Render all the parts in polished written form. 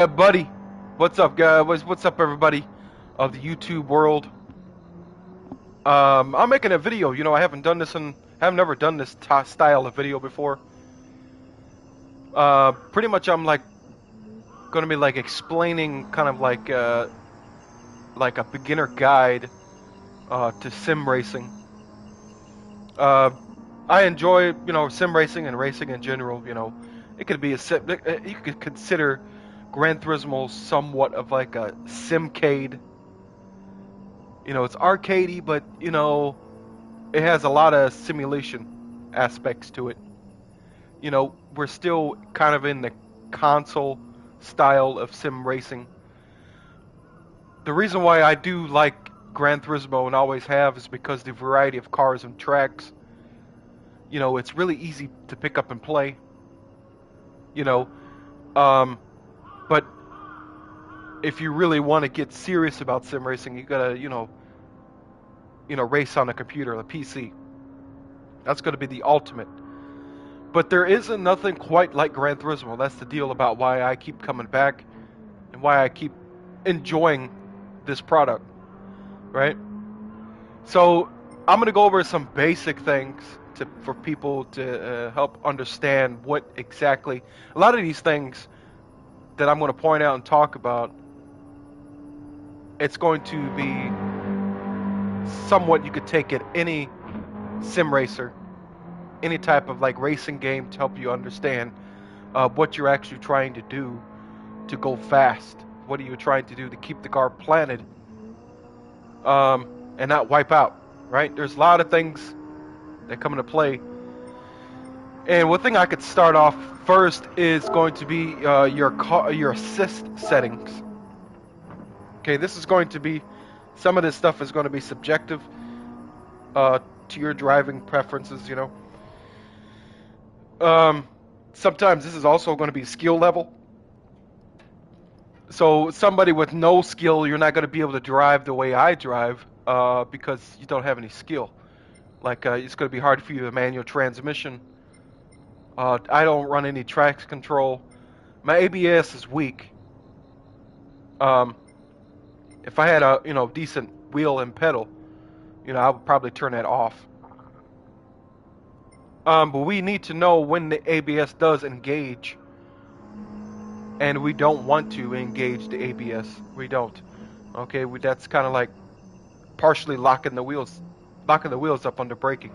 Yeah, buddy. What's up, guys? What's up, everybody of the YouTube world? I'm making a video. I haven't never done this style of video before. Pretty much, I'm like gonna be like explaining kind of like a beginner guide to sim racing. Uh, I enjoy sim racing and racing in general. It could be you could consider Gran Turismo somewhat of like a simcade. It's arcadey, but it has a lot of simulation aspects to it. We're still kind of in the console style of sim racing. The reason why I do like Gran Turismo and always have is because the variety of cars and tracks. It's really easy to pick up and play. You know, um, but if you really want to get serious about sim racing, you gotta, race on a computer, a PC. That's gonna be the ultimate. But there isn't nothing quite like Gran Turismo. That's the deal about why I keep coming back and why I keep enjoying this product, right? So I'm gonna go over some basic things for people to help understand what exactly. A lot of these things that I'm going to point out and talk about, it's going to be somewhat you could take it any sim racer, any type of like racing game to help you understand what you're actually trying to do to go fast. What are you trying to do to keep the car planted and not wipe out, right? There's a lot of things that come into play. And one thing I could start off first is going to be your assist settings. Okay, this is going to be some of this stuff is going to be subjective to your driving preferences. Sometimes this is also going to be skill level. So somebody with no skill, you're not going to be able to drive the way I drive because you don't have any skill. Like it's going to be hard for you to manual transmission. I don't run any traction control. My ABS is weak. Um, if I had a decent wheel and pedal, I would probably turn that off. But we need to know when the ABS does engage, and we don't want to engage the ABS. We don't. Okay, that's kind of like partially locking the wheels up under braking.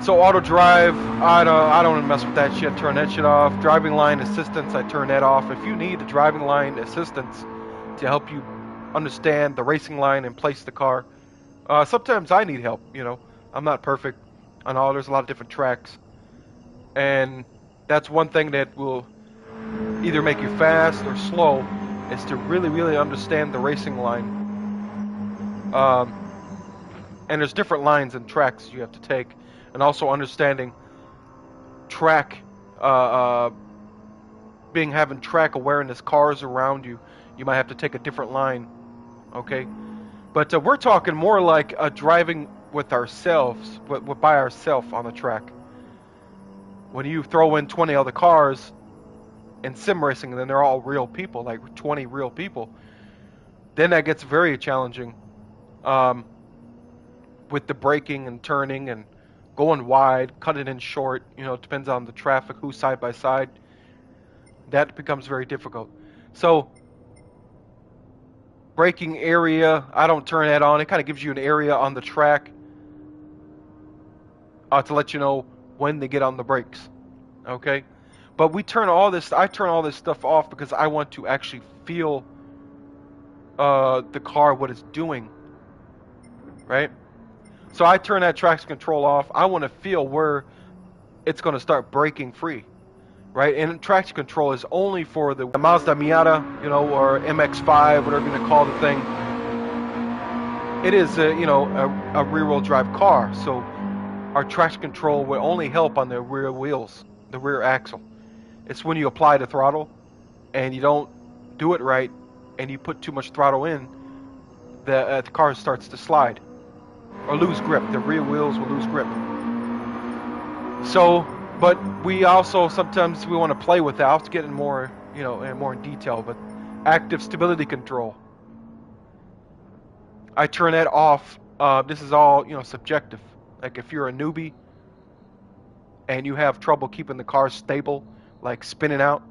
So auto drive, I don't mess with that shit. Turn that shit off. Driving line assistance, I turn that off. If you need the driving line assistance to help you understand the racing line and place the car, sometimes I need help. I'm not perfect. I know there's a lot of different tracks, and that's one thing that will either make you fast or slow, is to really, really understand the racing line. And there's different lines and tracks you have to take, and also understanding track, having track awareness, cars around you. You might have to take a different line, okay? But we're talking more like driving with ourselves, by ourselves on the track. When you throw in 20 other cars in sim racing, and then they're all real people, like 20 real people, then that gets very challenging. With the braking and turning and going wide, cutting in short, it depends on the traffic, who's side by side. That becomes very difficult. So, braking area, I don't turn that on. It kind of gives you an area on the track to let you know when they get on the brakes. Okay? But I turn all this stuff off because I want to actually feel the car, what it's doing. Right? So I turn that traction control off. I want to feel where it's going to start breaking free, right? And traction control is only for the Mazda Miata, or MX-5, whatever you call the thing. It is, a rear-wheel drive car, so our traction control will only help on the rear wheels, the rear axle. It's when you apply the throttle and you don't do it right and you put too much throttle in, the car starts to slide or lose grip. The rear wheels will lose grip. So But we also sometimes we want to play with that. I'll get in more, more in detail. But active stability control, I turn that off. This is all subjective. Like if you're a newbie and you have trouble keeping the car stable, like spinning out,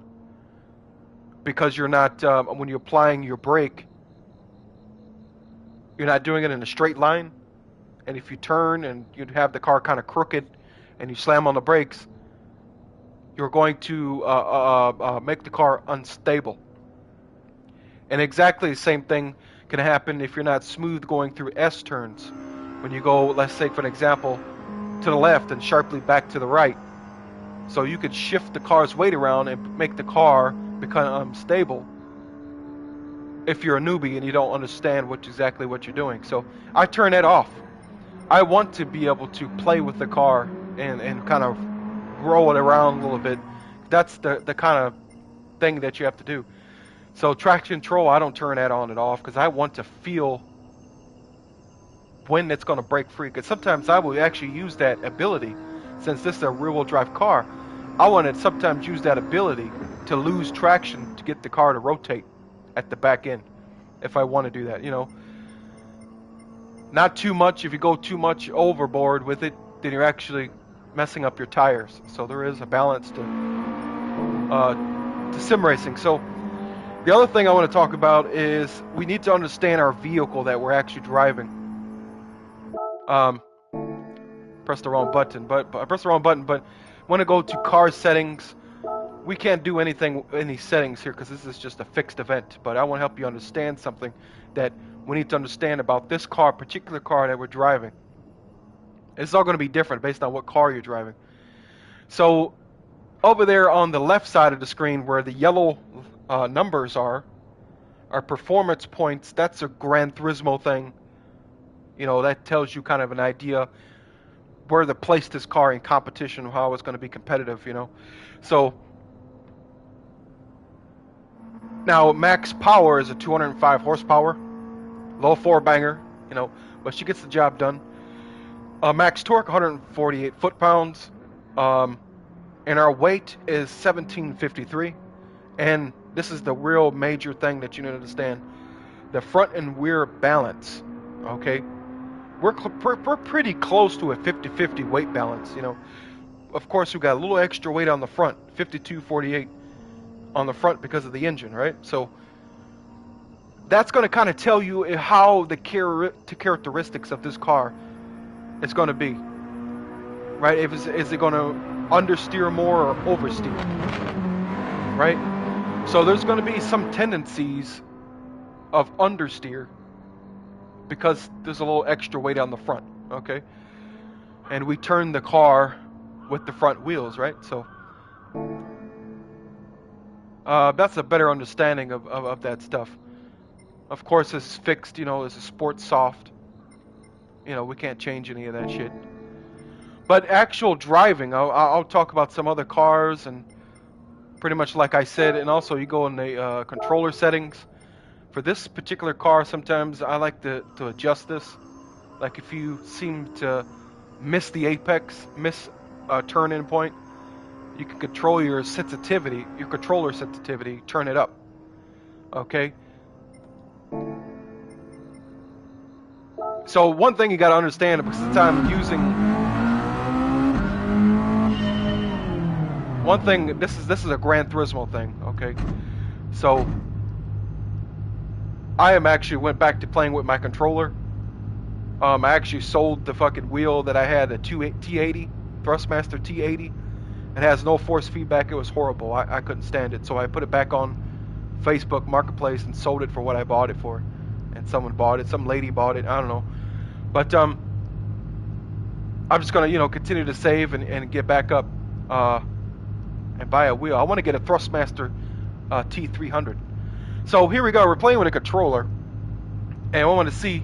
because you're not when you're applying your brake, you're not doing it in a straight line. And if you turn and you have the car kind of crooked, and you slam on the brakes, you're going to make the car unstable. And exactly the same thing can happen if you're not smooth going through S turns. When you go, let's say for an example, to the left and sharply back to the right. So you could shift the car's weight around and make the car become unstable if you're a newbie and you don't understand exactly what you're doing. So I turn that off. I want to be able to play with the car and kind of roll it around a little bit. That's the kind of thing that you have to do. So traction control, I don't turn that on and off because I want to feel when it's going to break free. Because sometimes I will actually use that ability, since this is a rear-wheel drive car, I want to sometimes use that ability to lose traction to get the car to rotate at the back end if I want to do that, Not too much. If you go too much overboard with it, then you're actually messing up your tires. So there is a balance to sim racing. So the other thing I want to talk about is we need to understand our vehicle that we're actually driving. Press the wrong button, but I pressed the wrong button. But want to go to car settings. We can't do any settings here because this is just a fixed event. But I want to help you understand something that we need to understand about this car, particular car that we're driving. It's all going to be different based on what car you're driving. So over there on the left side of the screen where the yellow numbers are performance points. That's a Gran Turismo thing. That tells you kind of an idea where to place this car in competition, how it's going to be competitive, So now max power is a 205 horsepower, low four-banger, but she gets the job done. Max torque, 148 foot-pounds, and our weight is 1753. And this is the real major thing that you need to understand: the front and rear balance. Okay, we're pretty close to a 50-50 weight balance. Of course, we got a little extra weight on the front, 52-48 on the front because of the engine, right? So that's going to kind of tell you how the characteristics of this car is going to be, right? Is it going to understeer more or oversteer, right? So there's going to be some tendencies of understeer because there's a little extra weight on the front, okay? And we turn the car with the front wheels, right? So that's a better understanding of that stuff. Of course, it's fixed, it's a sports soft. We can't change any of that shit. But actual driving, I'll talk about some other cars, and pretty much like I said, and also you go in the controller settings. For this particular car, sometimes I like to adjust this. Like if you seem to miss the apex, miss a turn-in point, you can control your sensitivity, your controller sensitivity, turn it up. Okay? So one thing you got to understand, because the time I'm using one thing, this is a Gran Turismo thing, okay? So I actually went back to playing with my controller. I actually sold the fucking wheel that I had, a T80, Thrustmaster T80. It has no force feedback. It was horrible. I couldn't stand it. So I put it back on Facebook Marketplace and sold it for what I bought it for. And someone bought it. Some lady bought it. I don't know. But I'm just going to, continue to save and get back up and buy a wheel. I want to get a Thrustmaster T300. So here we go. We're playing with a controller. And I want to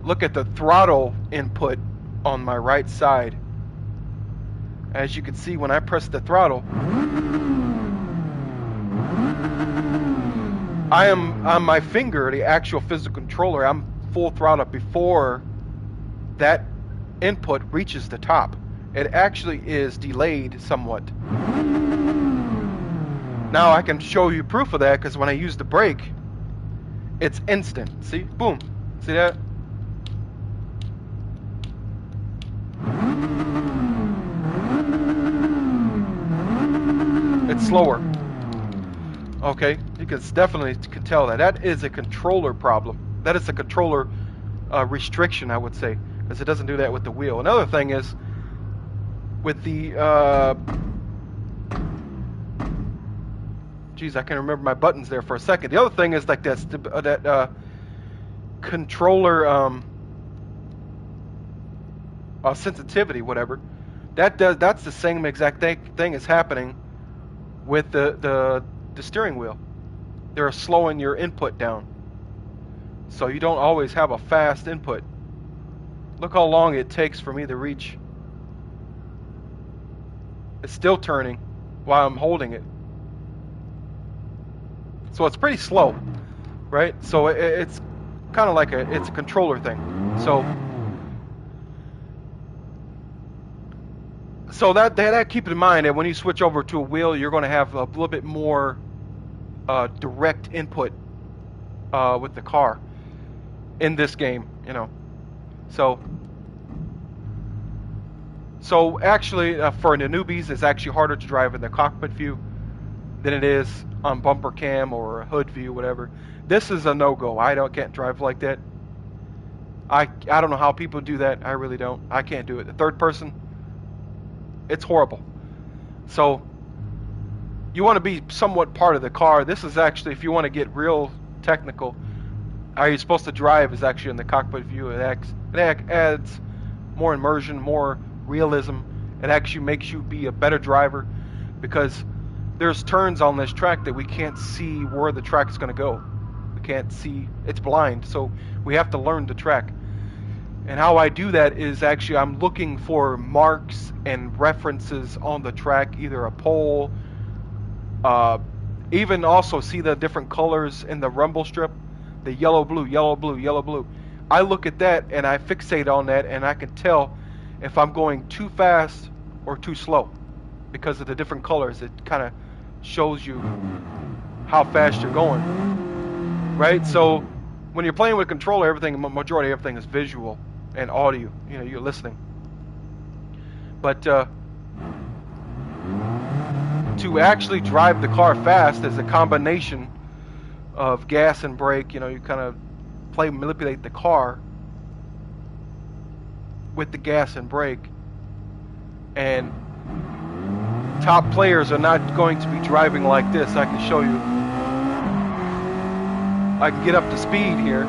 look at the throttle input on my right side. As you can see, when I press the throttle, I am on my finger, the actual physical controller, I'm full throttle before that input reaches the top. it actually is delayed somewhat. Now I can show you proof of that because when I use the brake, it's instant. See? Boom. See that? It's slower. Okay, you can definitely tell that. That is a controller problem. That is a controller restriction, I would say, because it doesn't do that with the wheel. Another thing is, with the, geez, I can't remember my buttons there for a second. The other thing is like that controller sensitivity, whatever. That's the same exact thing is happening with the steering wheel. They're slowing your input down, so you don't always have a fast input. Look how long it takes for me to reach. It's still turning while I'm holding it, so it's pretty slow, right? So it's kind of like it's a controller thing. So that keep in mind that when you switch over to a wheel, you're going to have a little bit more direct input with the car in this game, you know. So actually, for the newbies, it's actually harder to drive in the cockpit view than it is on bumper cam or hood view, whatever. This is a no-go. Can't drive like that. I don't know how people do that. I really don't. I can't do it. The third person, it's horrible. So you want to be somewhat part of the car. This is actually, if you want to get real technical, how you're supposed to drive is actually in the cockpit view. It adds more immersion, more realism. It actually makes you be a better driver, because there's turns on this track that we can't see where the track is going to go. We can't see. It's blind, so we have to learn the track. And how I do that is actually I'm looking for marks and references on the track, either a pole, even also see the different colors in the rumble strip, the yellow, blue, yellow, blue, yellow, blue. I look at that and I fixate on that, and I can tell if I'm going too fast or too slow because of the different colors. It kind of shows you how fast you're going, right? So when you're playing with a controller, majority of everything is visual and audio. You know, you're listening. But to actually drive the car fast is a combination of gas and brake. You know, you kind of manipulate the car with the gas and brake. And top players are not going to be driving like this. I can show you. I can get up to speed here.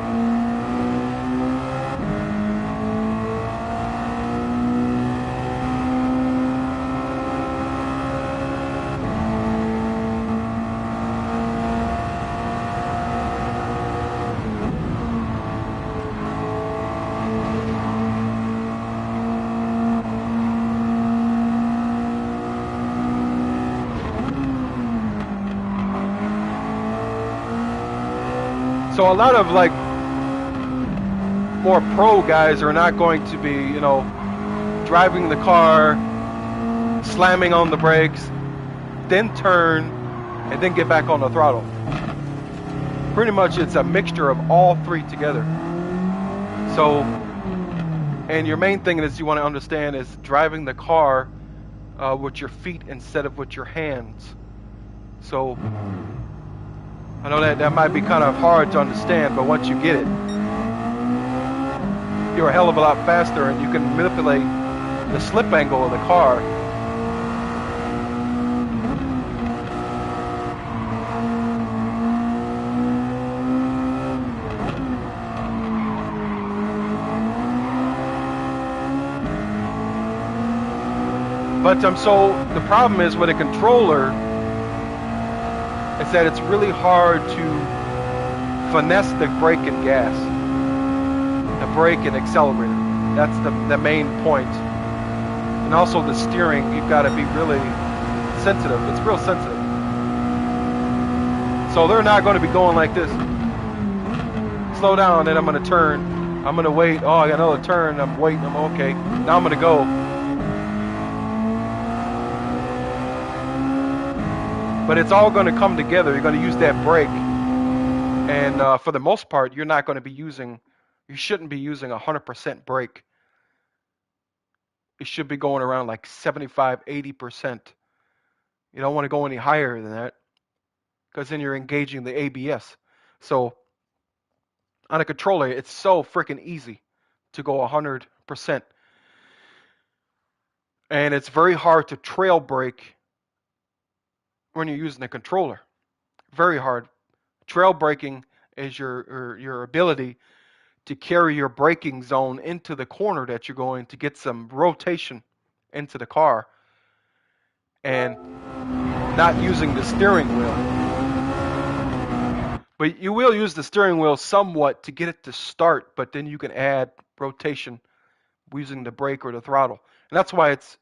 So a lot of like more pro guys are not going to be, you know, driving the car, slamming on the brakes, then turn, and then get back on the throttle. Pretty much it's a mixture of all three together. So, and your main thing is you want to understand is driving the car with your feet instead of with your hands. So I know that might be kind of hard to understand, but once you get it, you're a hell of a lot faster, and you can manipulate the slip angle of the car. But so the problem is with a controller, is that it's really hard to finesse the brake and gas, the brake and accelerator. That's the main point. And also the steering, you've got to be really sensitive. It's real sensitive. So they're not going to be going like this. Slow down, then I'm going to turn. I'm going to wait. Oh, I got another turn. I'm waiting. I'm okay. Now I'm going to go. But it's all going to come together. You're going to use that brake, and for the most part, you're not going to be using. You shouldn't be using 100% brake. It should be going around like 75, 80%. You don't want to go any higher than that because then you're engaging the ABS. So on a controller, it's so freaking easy to go 100%. And it's very hard to trail brake when you're using a controller. Very hard. Trail braking is your ability to carry your braking zone into the corner that you're going to get some rotation into the car and not using the steering wheel. But you will use the steering wheel somewhat to get it to start, but then you can add rotation using the brake or the throttle. And that's why it's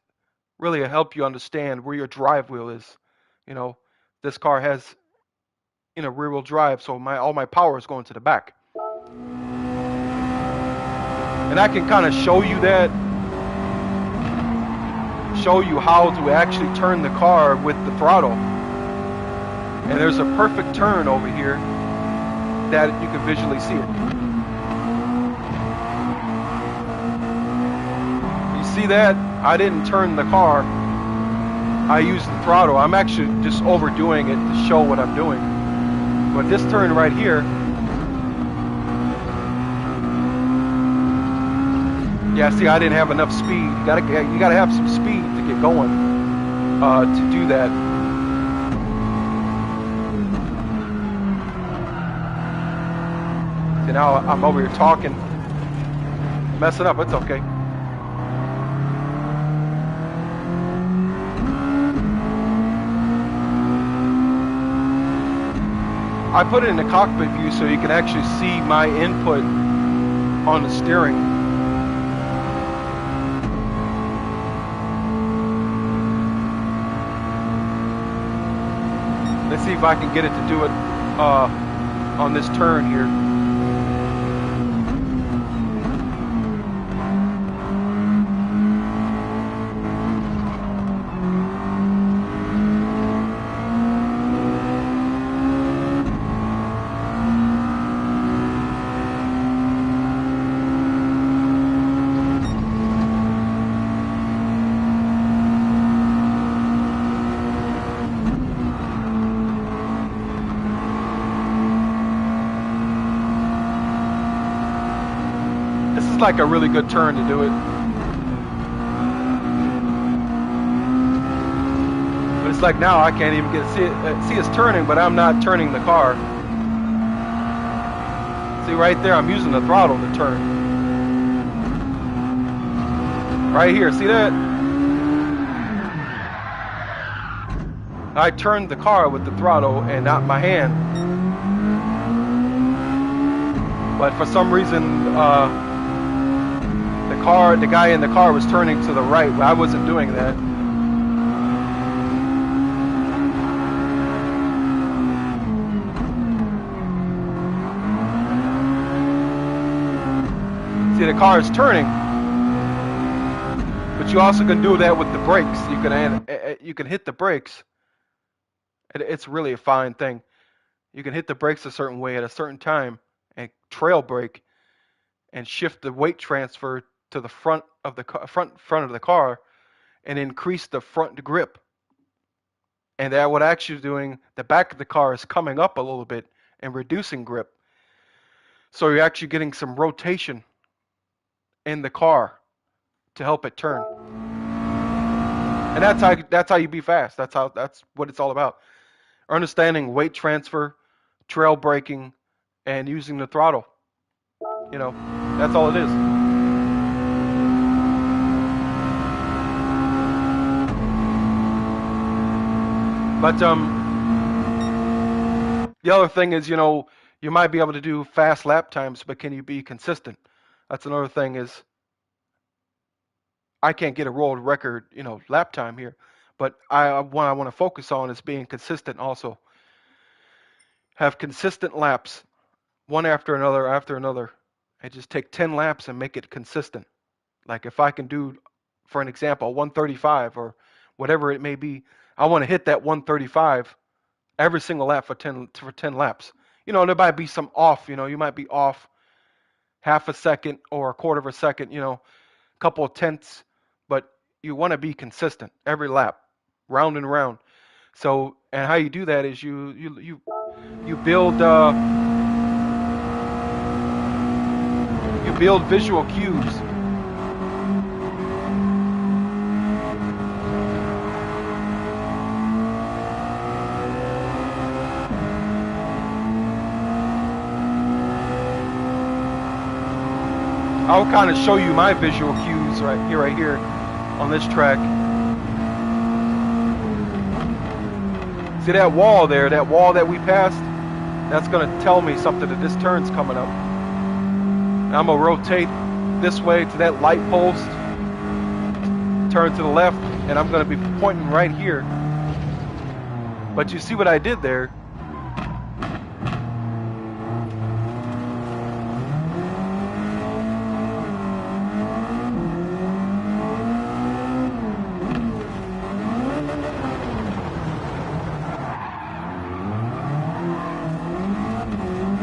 really to help you understand where your drive wheel is. You know, this car has, rear wheel drive, so all my power is going to the back. And I can kind of show you how to actually turn the car with the throttle. And there's a perfect turn over here that you can visually see it. You see that? I didn't turn the car. I used the throttle. I'm actually just overdoing it to show what I'm doing. But this turn right here, yeah, see, I didn't have enough speed. You gotta have some speed to get going to do that. See, now I'm over here talking, messing up. It's okay. I put it in the cockpit view so you can actually see my input on the steering. Let's see if I can get it to do it on this turn here. Like a really good turn to do it. But it's like now I can't even see it's turning, but I'm not turning the car. See right there, I'm using the throttle to turn. Right here, see that? I turned the car with the throttle and not my hand. But for some reason, the guy in the car was turning to the right. I wasn't doing that. See, the car is turning, but you also can do that with the brakes. You can hit the brakes. It's really a fine thing. You can hit the brakes a certain way at a certain time and trail brake and shift the weight transfer to the front of the car and increase the front grip. And that what actually doing, the back of the car is coming up a little bit and reducing grip. So you're actually getting some rotation in the car to help it turn. And that's how you be fast. That's what it's all about. Understanding weight transfer, trail braking, and using the throttle. That's all it is. But the other thing is, you might be able to do fast lap times, but can you be consistent? That's another thing is I can't get a world record, lap time here. But what I want to focus on is being consistent also. Have consistent laps, one after another, and just take 10 laps and make it consistent. Like if I can do, for an example, 135 or whatever it may be, I want to hit that 135 every single lap for 10 laps. There might be some off. You might be off half a second or a quarter of a second. A couple of tenths, but you want to be consistent every lap, round and round. So, and how you do that is you build visual cues. I'll kind of show you my visual cues right here on this track. See that wall there, that wall that we passed? That's going to tell me something that this turn's coming up. And I'm going to rotate this way to that light post, turn to the left, and I'm going to be pointing right here. But you see what I did there?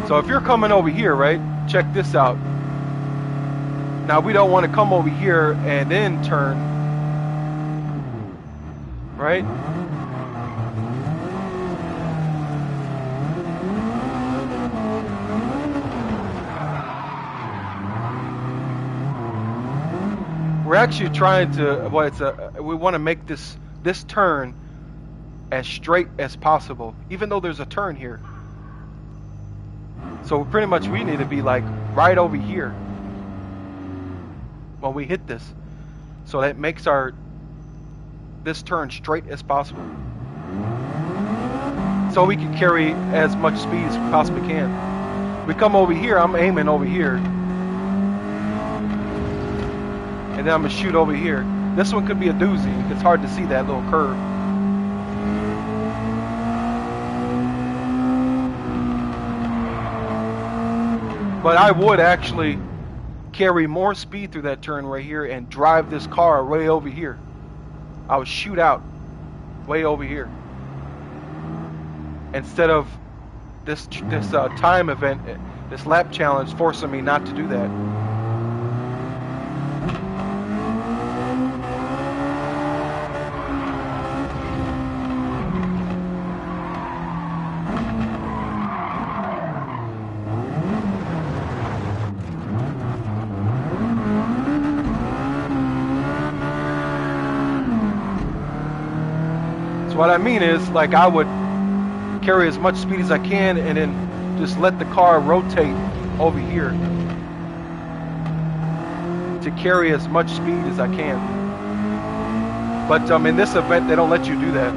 So if you're coming over here, right, check this out. Now we don't want to come over here and then turn, right? We're actually trying to, we want to make this turn as straight as possible, even though there's a turn here. So pretty much we need to be like right over here when we hit this. So that makes this turn straight as possible. So we can carry as much speed as we possibly can. We come over here, I'm aiming over here. And then I'm gonna shoot over here. This one could be a doozy. It's hard to see that little curve. But I would actually carry more speed through that turn right here and drive this car way over here. I would shoot out way over here. Instead of this time event, this lap challenge forcing me not to do that. What I mean is, like, I would carry as much speed as I can and then just let the car rotate over here to carry as much speed as I can. But in this event, they don't let you do that.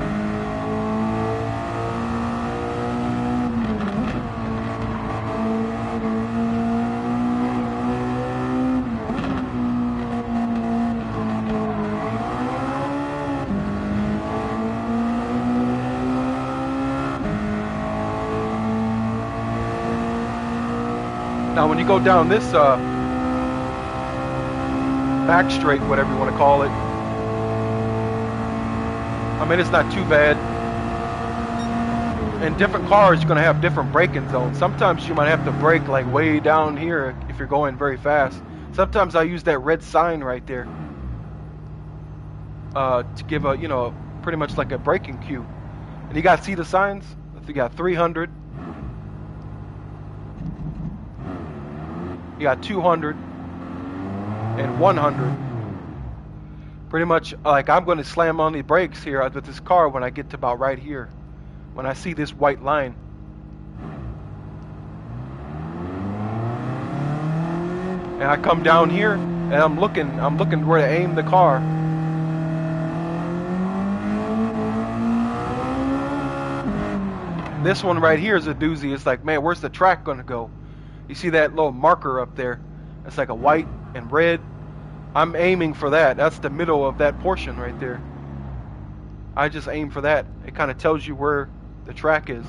Now when you go down this back straight, whatever you want to call it, I mean, it's not too bad. In different cars, you're going to have different braking zones. Sometimes you might have to brake like way down here if you're going very fast. Sometimes I use that red sign right there to give a, pretty much like a braking cue. And you got to see the signs. You got 300. You got 200 and 100. Pretty much, like, I'm going to slam on the brakes here with this car when I get to about right here, when I see this white line. And I come down here and I'm looking where to aim the car. This one right here is a doozy. It's like, man, where's the track going to go? You see that little marker up there? It's like a white and red. I'm aiming for that. That's the middle of that portion right there. I just aim for that. It kind of tells you where the track is.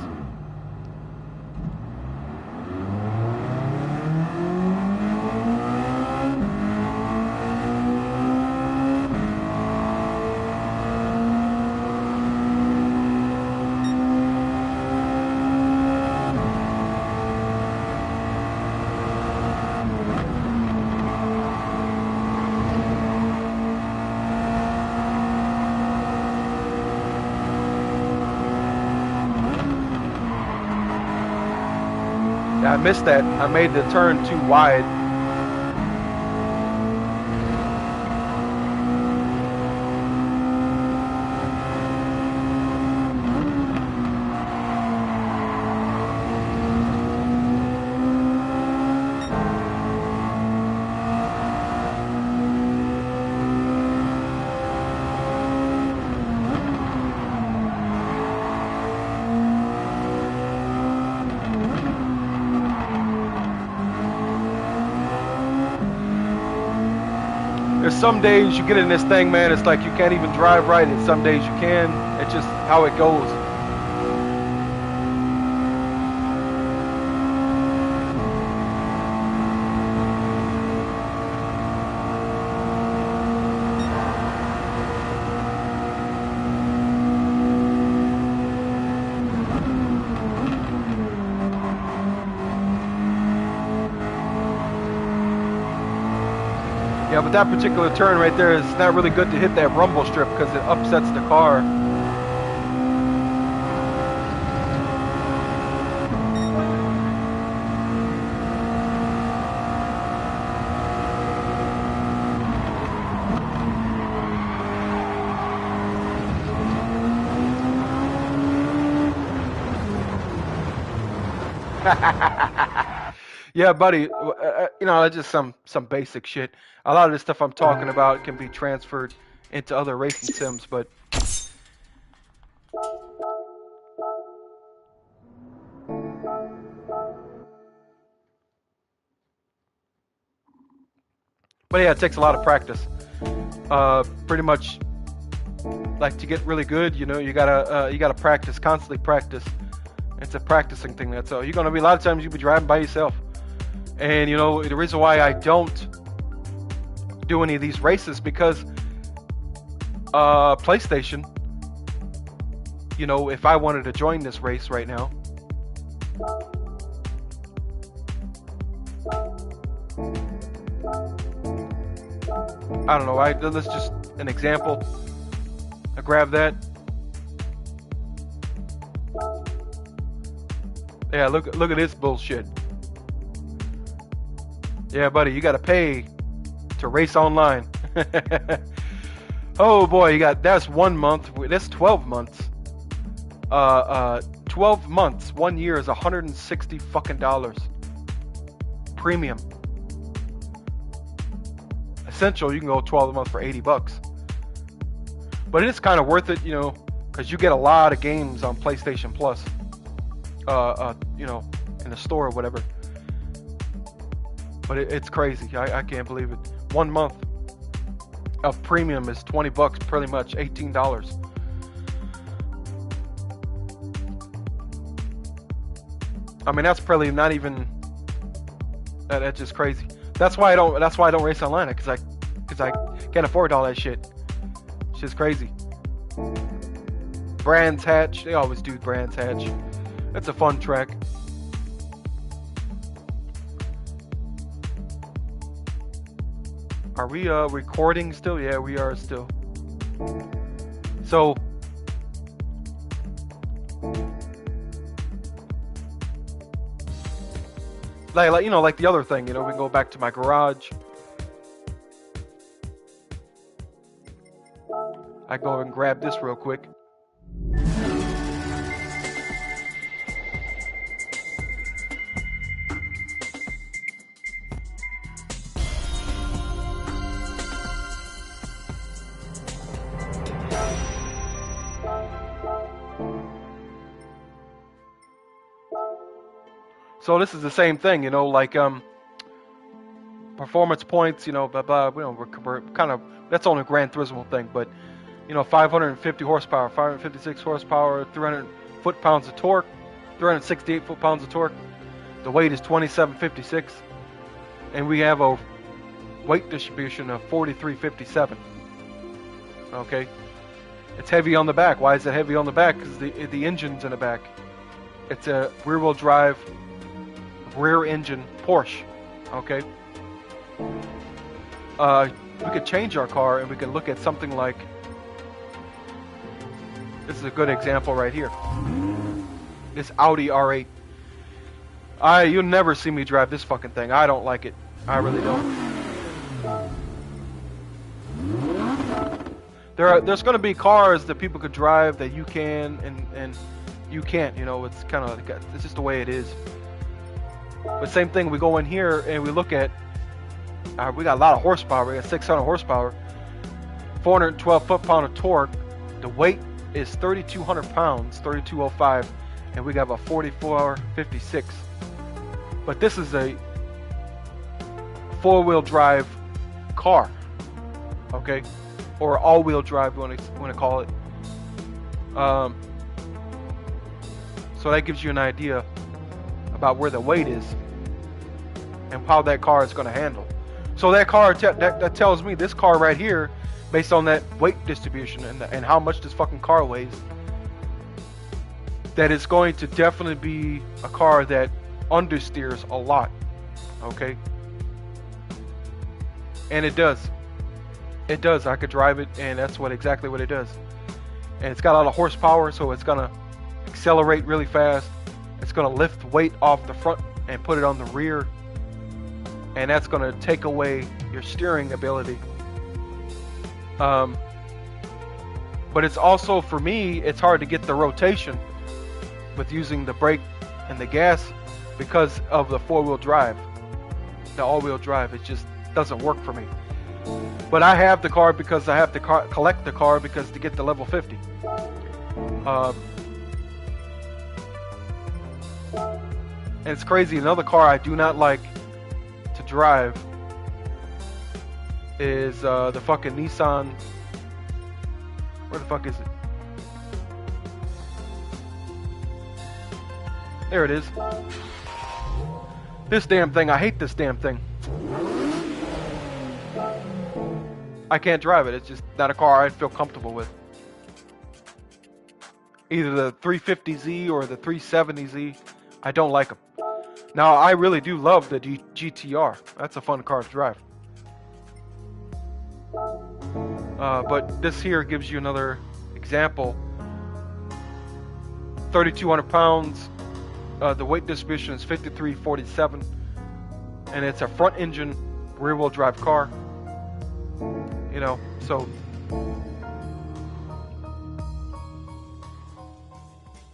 I missed that. I made the turn too wide. There's some days you get in this thing, man, it's like you can't even drive right, and some days you can. It's just how it goes. Yeah, but that particular turn right there is not really good to hit that rumble strip because it upsets the car. Yeah, buddy. You know, that's just some basic shit. A lot of this stuff I'm talking about can be transferred into other racing sims, but yeah, it takes a lot of practice. Pretty much, like to get really good, you know, you gotta practice, constantly practice. It's a practicing thing. That's all. You're gonna be a lot of times you'll be driving by yourself, and you know the reason why I don't do any of these races because PlayStation, you know, if I wanted to join this race right now, I don't know, let's just an example. I grab that. Yeah, look at this bullshit. Yeah, buddy, you gotta pay to race online. Oh boy, that's 1 month. That's 12 months. 12 months. 1 year is $160 fucking dollars. Premium. Essential, you can go 12 months for $80. But it is kind of worth it, you know, because you get a lot of games on PlayStation Plus. You know, in the store or whatever. But it's crazy. I can't believe it. 1 month of premium is $20, pretty much $18. I mean, that's probably not even. That's just crazy. That's why I don't. That's why I don't race online, because I can't afford all that shit. It's just crazy. Brands Hatch. They always do Brands Hatch. That's a fun track. Are we recording still? Yeah, we are still. So like you know, like the other thing, you know, we can go back to my garage. I go and grab this real quick. So this is the same thing, you know, like performance points, you know, blah blah. You know, we're kind of, that's only a Gran Turismo thing, but you know, 550 horsepower, 556 horsepower, 300 foot-pounds of torque, 368 foot-pounds of torque. The weight is 2756, and we have a weight distribution of 4357. Okay, it's heavy on the back. Why is it heavy on the back? Because the engine's in the back. It's a rear-wheel drive, rear-engine Porsche. Okay. We could change our car, and we could look at something like. This is a good example right here. This Audi R8. You'll never see me drive this fucking thing. I don't like it. I really don't. There's gonna be cars that people could drive that you can and you can't. You know, it's kind of it's just the way it is. But same thing, we go in here and we look at. We got a lot of horsepower. We got 600 horsepower, 412 foot-pound of torque. The weight is 3,200 pounds, 3,205, and we got a 4456. But this is a four-wheel drive car, okay, or all-wheel drive, want to call it. So that gives you an idea about where the weight is and how that car is going to handle. So that car that tells me this car right here, based on that weight distribution and how much this fucking car weighs, that it's going to definitely be a car that understeers a lot, okay? And it does. It does. I could drive it, and that's exactly what it does. And it's got a lot of horsepower, so it's gonna accelerate really fast. It's gonna lift weight off the front and put it on the rear, and that's gonna take away your steering ability. But it's also, for me, it's hard to get the rotation with using the brake and the gas because of the four-wheel drive, the all-wheel drive. It just doesn't work for me. But I have the car because I have to collect the car because to get the level 50. And it's crazy. Another car I do not like to drive is the fucking Nissan. Where the fuck is it? There it is. This damn thing. I hate this damn thing. I can't drive it. It's just not a car I feel comfortable with. Either the 350Z or the 370Z. I don't like them. Now, I really do love the GTR. That's a fun car to drive. But this here gives you another example. 3,200 pounds. The weight distribution is 5347. And it's a front engine, rear wheel drive car. You know, so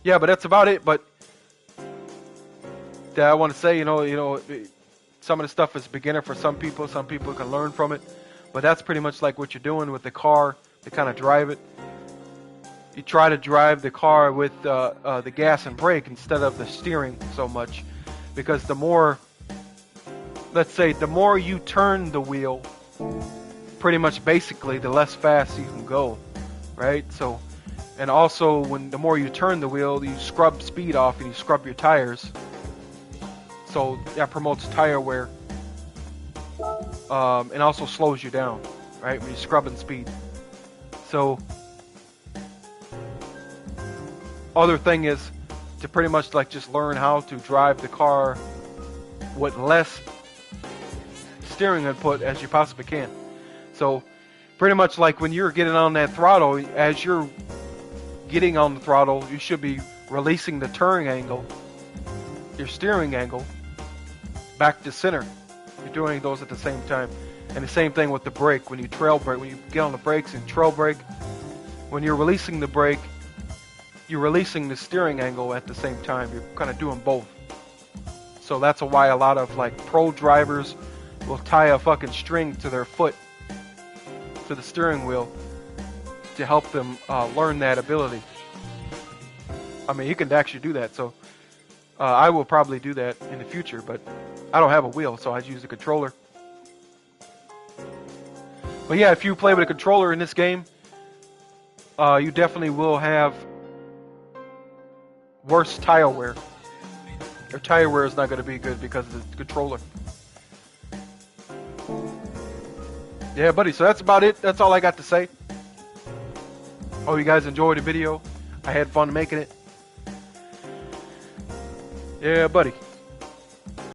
yeah, but that's about it. But I want to say, you know, some of the stuff is beginner for some people. Some people can learn from it. But that's pretty much like what you're doing with the car to kind of drive it. You try to drive the car with the gas and brake instead of the steering so much, because the more, let's say, the more you turn the wheel, pretty much basically the less fast you can go, right? So, and also the more you turn the wheel, you scrub speed off and you scrub your tires. So that promotes tire wear, and also slows you down, right? When you're scrubbing speed. So, other thing is to pretty much like just learn how to drive the car with less steering input as you possibly can. So pretty much like when you're getting on that throttle, as you're getting on the throttle, you should be releasing the turning angle, your steering angle, back to center. You're doing those at the same time. And the same thing with the brake. When you trail brake, when you get on the brakes and trail brake, when you're releasing the brake, you're releasing the steering angle at the same time. You're kind of doing both. So that's why a lot of like pro drivers will tie a fucking string to their foot, to the steering wheel, to help them learn that ability. I mean, you can actually do that. So I will probably do that in the future, but I don't have a wheel, so I use a controller. But yeah, if you play with a controller in this game, you definitely will have worse tire wear. Your tire wear is not going to be good because of the controller. Yeah, buddy, so that's about it. That's all I got to say. Hope you guys enjoyed the video. I had fun making it. Yeah, buddy.